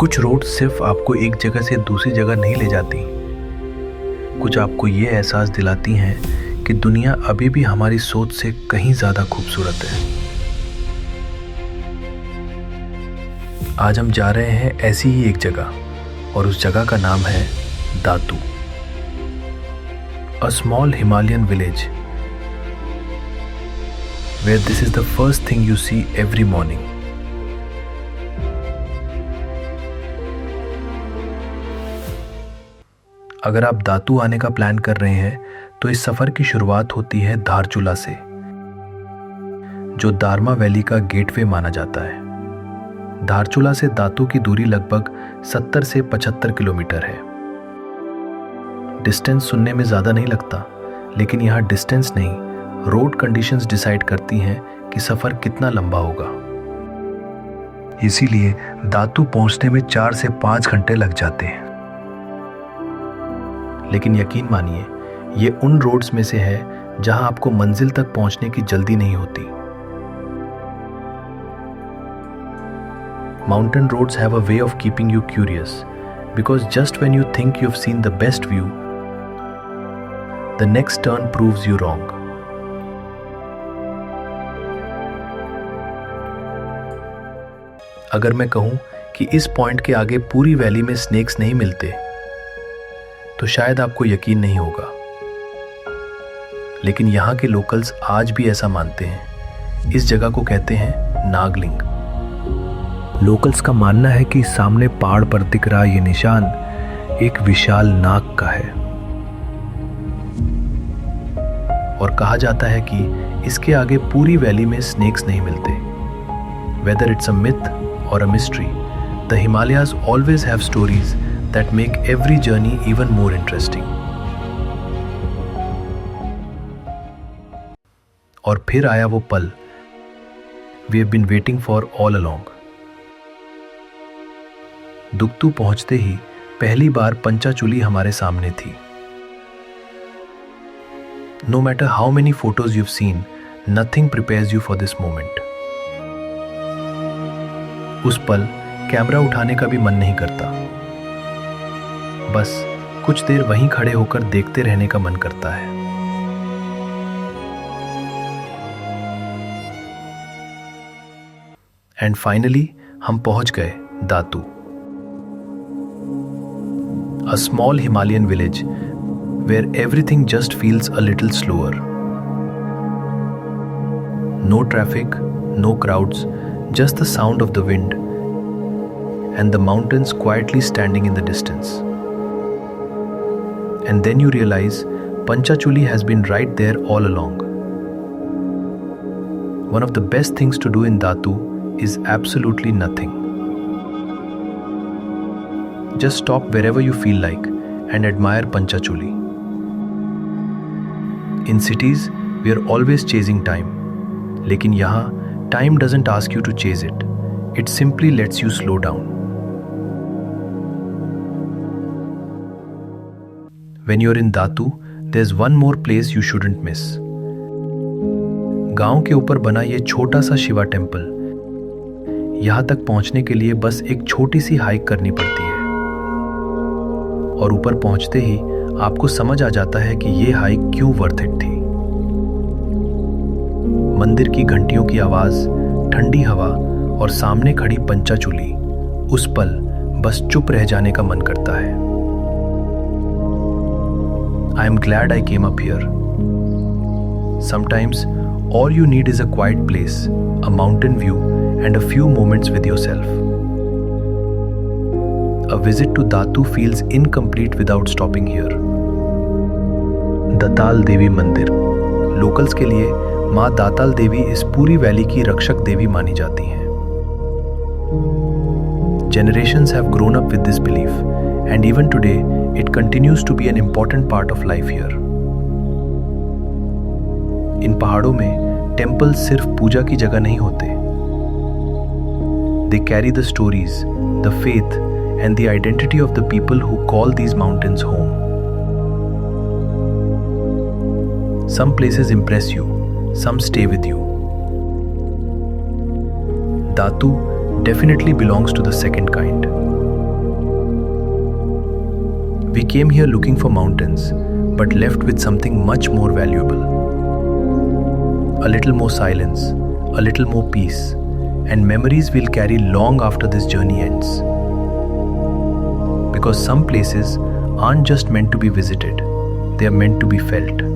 कुछ रोड सिर्फ आपको एक जगह से दूसरी जगह नहीं ले जाती, कुछ आपको ये एहसास दिलाती हैं कि दुनिया अभी भी हमारी सोच से कहीं ज़्यादा खूबसूरत है। आज हम जा रहे हैं ऐसी ही एक जगह और उस जगह का नाम है Datu, a small Himalayan village where this is the first thing you see every morning. अगर आप दातू आने का प्लान कर रहे हैं तो इस सफर की शुरुआत होती है धारचूला से, जो दारमा वैली का गेटवे माना जाता है। धारचूला से दातू की दूरी लगभग 70 से 75 किलोमीटर है। डिस्टेंस सुनने में ज़्यादा नहीं लगता, लेकिन यहाँ डिस्टेंस नहीं, रोड कंडीशंस डिसाइड करती हैं कि सफ़र कितना लंबा होगा। इसीलिए दातू पहुंचने में 4 से 5 घंटे लग जाते हैं। लेकिन यकीन मानिए, ये उन रोड्स में से है जहां आपको मंजिल तक पहुंचने की जल्दी नहीं होती। Mountain roads have a way of keeping you curious, because just when you think you've seen the best view, the next turn proves you wrong. अगर मैं कहूं कि इस पॉइंट के आगे पूरी वैली में स्नेक्स नहीं मिलते, तो शायद आपको यकीन नहीं होगा, लेकिन यहाँ के लोकल्स आज भी ऐसा मानते हैं। इस जगह को कहते हैं नागलिंग। लोकल्स का मानना है कि सामने पहाड़ पर दिख रहा ये निशान एक विशाल नाग का है, और कहा जाता है कि इसके आगे पूरी वैली में स्नेक्स नहीं मिलते। Whether it's a myth or a mystery, the Himalayas always have stories that make every journey even more interesting. और फिर आया वो पल we have been waiting for all along. दुक्तू पहुंचते ही पहली बार पंचाचूली हमारे सामने थी। No matter how many photos you've seen, nothing prepares you for this moment. उस पल कैमरा उठाने का भी मन नहीं करता, बस कुछ देर वहीं खड़े होकर देखते रहने का मन करता है। एंड फाइनली हम पहुंच गए Datu, a small Himalayan village where everything just feels a little slower. No traffic, no crowds, just the sound of the wind and the mountains quietly standing in the distance. And then you realize Panchachuli has been right there all along. One of the best things to do in Datu is absolutely nothing. Just stop wherever you feel like and admire Panchachuli. In cities, we are always chasing time. लेकिन यहाँ time doesn't ask you to chase it. It simply lets you slow down. When you're in Datu, there's one more place you shouldn't miss. गांव के ऊपर बना ये छोटा सा Shiva temple, यहाँ तक पहुंचने के लिए बस एक छोटी सी हाइक करनी पड़ती है, और ऊपर पहुंचते ही आपको समझ आ जाता है कि ये हाइक क्यों वर्थ इट थी। मंदिर की घंटियों की आवाज, ठंडी हवा और सामने खड़ी पंचाचूली, उस पल बस चुप रह जाने का मन करता है। I am glad I came up here. Sometimes all you need is a quiet place, a mountain view and a few moments with yourself. A visit to Datu feels incomplete without stopping here. दताल देवी मंदिर। Locals के लिए माँ दाताल देवी इस पूरी valley की रक्षक देवी मानी जाती हैं। Generations have grown up with this belief, and even today it continues to be an important part of life here. इन पहाड़ों में टेम्पल सिर्फ पूजा की जगह नहीं होते। They carry the stories, the faith, and the identity of the people who call these mountains home. Some places impress you, some stay with you. Datu definitely belongs to the second kind. We came here looking for mountains, but left with something much more valuable. A little more silence, a little more peace, and memories we'll carry long after this journey ends. Because some places aren't just meant to be visited, they are meant to be felt.